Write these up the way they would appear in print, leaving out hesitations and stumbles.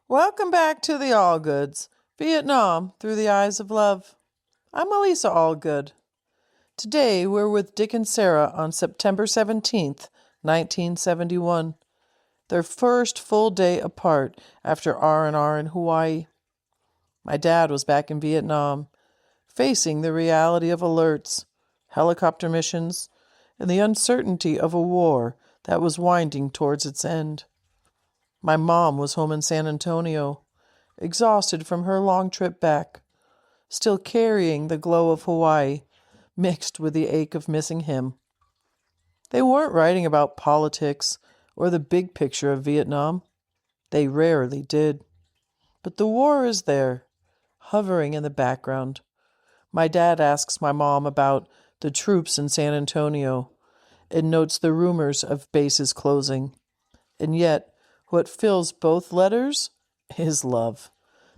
Welcome back to the Allgoods, Vietnam through the eyes of love. I'm Elisa Allgood. Today we're with Dick and Sarah on September 17th, 1971, their first full day apart after R&R in Hawaii. My dad was back in Vietnam, facing the reality of alerts, helicopter missions, and the uncertainty of a war that was winding towards its end. My mom was home in San Antonio, exhausted from her long trip back, still carrying the glow of Hawaii, mixed with the ache of missing him. They weren't writing about politics or the big picture of Vietnam. They rarely did. But the war is there, hovering in the background. My dad asks my mom about the troops in San Antonio and notes the rumors of bases closing. And yet, what fills both letters is love.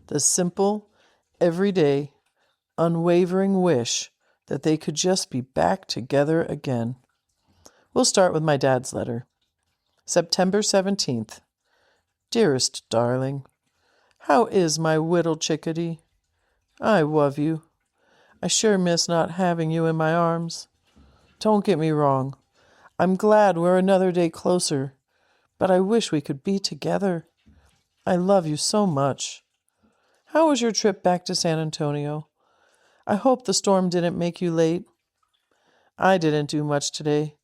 The simple, everyday, unwavering wish that they could just be back together again. We'll start with my dad's letter. September 17th. Dearest darling, how is my whittle chickadee? I love you. I sure miss not having you in my arms. Don't get me wrong. I'm glad we're another day closer, but I wish we could be together. I love you so much. How was your trip back to San Antonio? I hope the storm didn't make you late. I didn't do much today.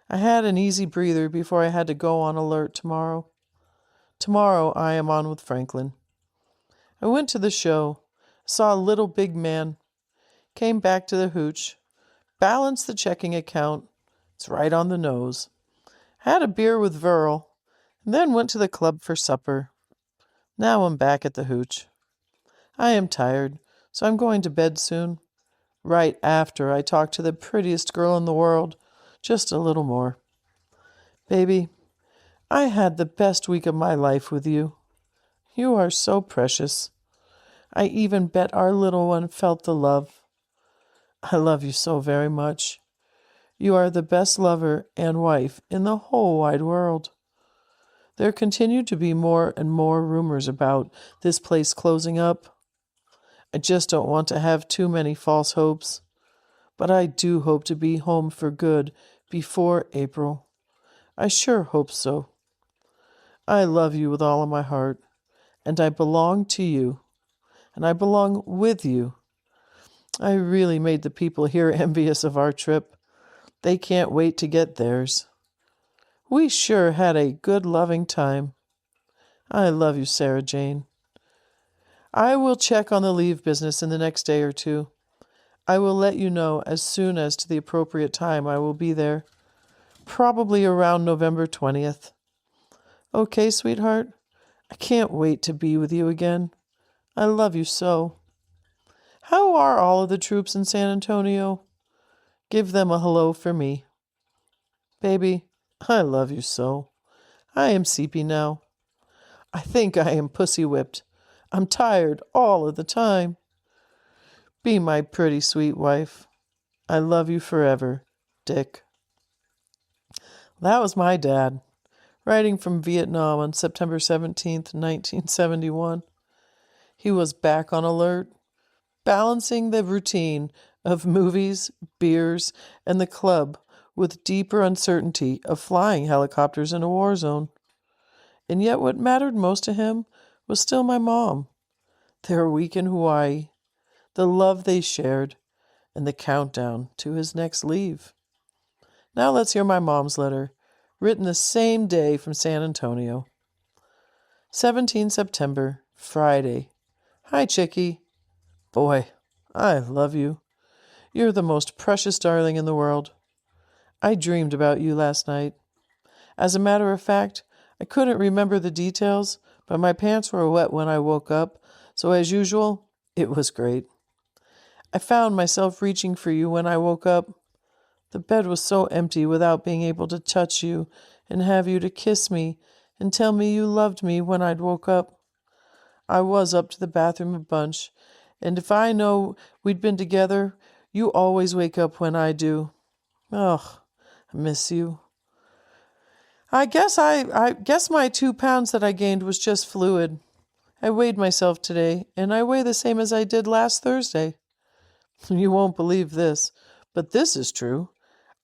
I had an easy breather before I had to go on alert tomorrow. Tomorrow I am on with Franklin. I went to the show, saw a little big man, came back to the hooch, balanced the checking account. It's right on the nose. Had a beer with Verl, and then went to the club for supper. Now I'm back at the hooch. I am tired, so I'm going to bed soon. Right after I talk to the prettiest girl in the world, just a little more. Baby, I had the best week of my life with you. You are so precious. I even bet our little one felt the love. I love you so very much. You are the best lover and wife in the whole wide world. There continue to be more and more rumors about this place closing up. I just don't want to have too many false hopes, but I do hope to be home for good before April. I sure hope so. I love you with all of my heart, and I belong to you, and I belong with you. I really made the people here envious of our trip. They can't wait to get theirs. We sure had a good, loving time. I love you, Sarah Jane. I will check on the leave business in the next day or two. I will let you know as soon as to the appropriate time I will be there. Probably around November 20th. Okay, sweetheart? I can't wait to be with you again. I love you so. How are all of the troops in San Antonio? Give them a hello for me. Baby, I love you so. I am sleepy now. I think I am pussy whipped. I'm tired all of the time. Be my pretty sweet wife. I love you forever, Dick. That was my dad, writing from Vietnam on September 17th, 1971. He was back on alert, balancing the routine of movies, beers, and the club with deeper uncertainty of flying helicopters in a war zone. And yet what mattered most to him was still my mom, their week in Hawaii, the love they shared, and the countdown to his next leave. Now let's hear my mom's letter, written the same day from San Antonio. 17 September, Friday. Hi, Chickie. Boy, I love you. You're the most precious darling in the world. I dreamed about you last night. As a matter of fact, I couldn't remember the details, but my pants were wet when I woke up, so as usual, it was great. I found myself reaching for you when I woke up. The bed was so empty without being able to touch you and have you to kiss me and tell me you loved me when I'd woke up. I was up to the bathroom a bunch, and if I know we'd been together, you always wake up when I do. Ugh, I miss you. I guess my 2 pounds that I gained was just fluid. I weighed myself today, and I weigh the same as I did last Thursday. You won't believe this, but this is true.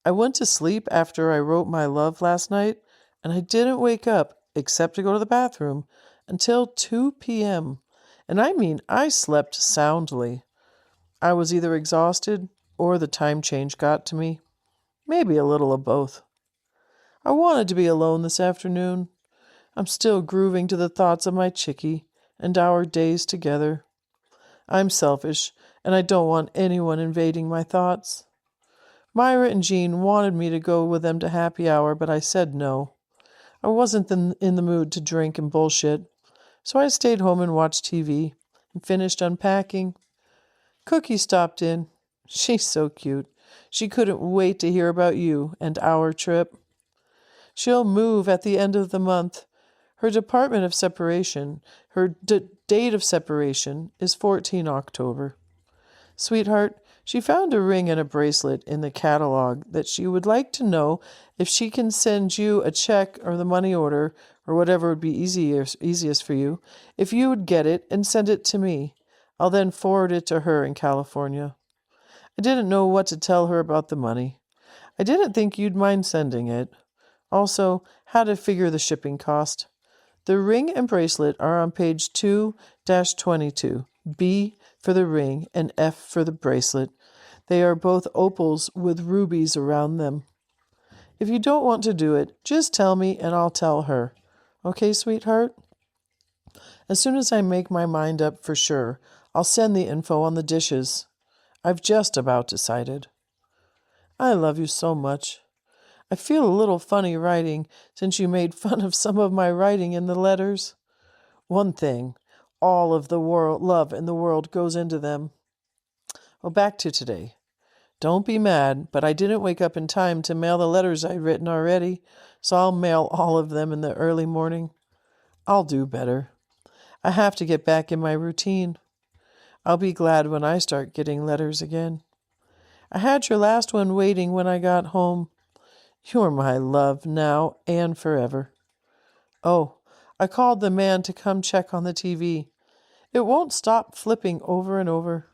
I went to sleep after I wrote my love last night, and I didn't wake up, except to go to the bathroom, until 2 p.m. And I mean, I slept soundly. I was either exhausted or the time change got to me. Maybe a little of both. I wanted to be alone this afternoon. I'm still grooving to the thoughts of my chickie and our days together. I'm selfish, and I don't want anyone invading my thoughts. Myra and Jean wanted me to go with them to happy hour, but I said no. I wasn't in the mood to drink and bullshit, so I stayed home and watched TV and finished unpacking. Cookie stopped in. She's so cute. She couldn't wait to hear about you and our trip. She'll move at the end of the month. Her department of separation, her date of separation is 14 October. Sweetheart, she found a ring and a bracelet in the catalog that she would like to know if she can send you a check or the money order or whatever would be easiest for you, if you would get it and send it to me. I'll then forward it to her in California. I didn't know what to tell her about the money. I didn't think you'd mind sending it. Also, how to figure the shipping cost. The ring and bracelet are on page 2-22, B for the ring and F for the bracelet. They are both opals with rubies around them. If you don't want to do it, just tell me and I'll tell her. Okay, sweetheart? As soon as I make my mind up for sure, I'll send the info on the dishes. I've just about decided. I love you so much. I feel a little funny writing since you made fun of some of my writing in the letters. One thing, all of the love in the world goes into them. Well, back to today. Don't be mad, but I didn't wake up in time to mail the letters I'd written already, so I'll mail all of them in the early morning. I'll do better. I have to get back in my routine. I'll be glad when I start getting letters again. I had your last one waiting when I got home. You're my love now and forever. Oh, I called the man to come check on the TV. It won't stop flipping over and over.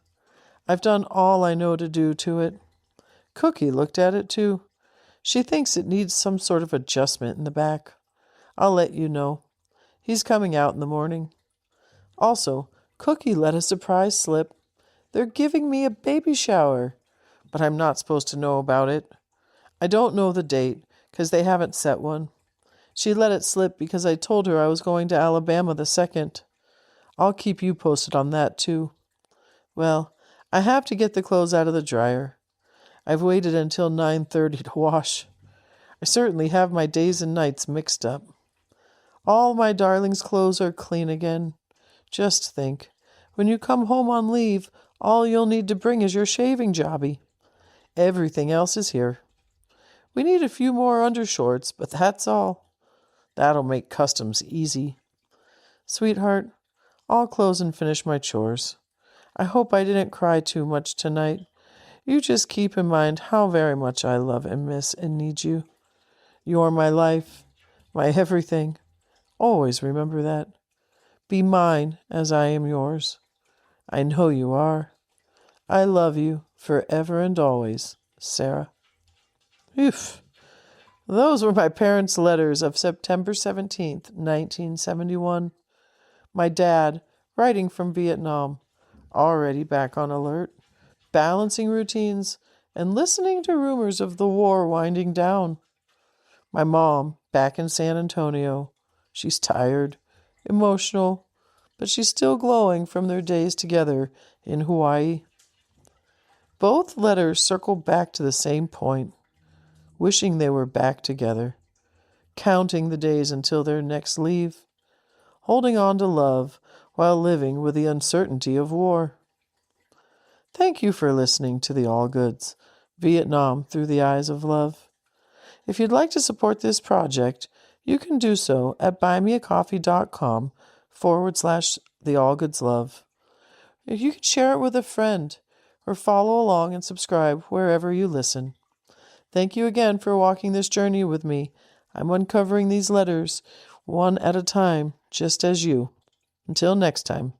I've done all I know to do to it. Cookie looked at it too. She thinks it needs some sort of adjustment in the back. I'll let you know. He's coming out in the morning. Also, Cookie let a surprise slip. They're giving me a baby shower, but I'm not supposed to know about it. I don't know the date, 'cause they haven't set one. She let it slip because I told her I was going to Alabama the 2nd. I'll keep you posted on that, too. Well, I have to get the clothes out of the dryer. I've waited until 9:30 to wash. I certainly have my days and nights mixed up. All my darling's clothes are clean again. Just think, when you come home on leave, all you'll need to bring is your shaving jobby. Everything else is here. We need a few more undershorts, but that's all. That'll make customs easy. Sweetheart, I'll close and finish my chores. I hope I didn't cry too much tonight. You just keep in mind how very much I love and miss and need you. You're my life, my everything. Always remember that. Be mine as I am yours. I know you are. I love you forever and always, Sarah. Oof. Those were my parents' letters of September 17th, 1971. My dad, writing from Vietnam, already back on alert, balancing routines, and listening to rumors of the war winding down. My mom, back in San Antonio. She's tired, emotional, but she's still glowing from their days together in Hawaii. Both letters circle back to the same point, wishing they were back together, counting the days until their next leave, holding on to love while living with the uncertainty of war. Thank you for listening to the Allgoods, Vietnam Through the Eyes of Love. If you'd like to support this project, you can do so at buymeacoffee.com/The Allgoods Love. You can share it with a friend or follow along and subscribe wherever you listen. Thank you again for walking this journey with me. I'm uncovering these letters one at a time, just as you. Until next time.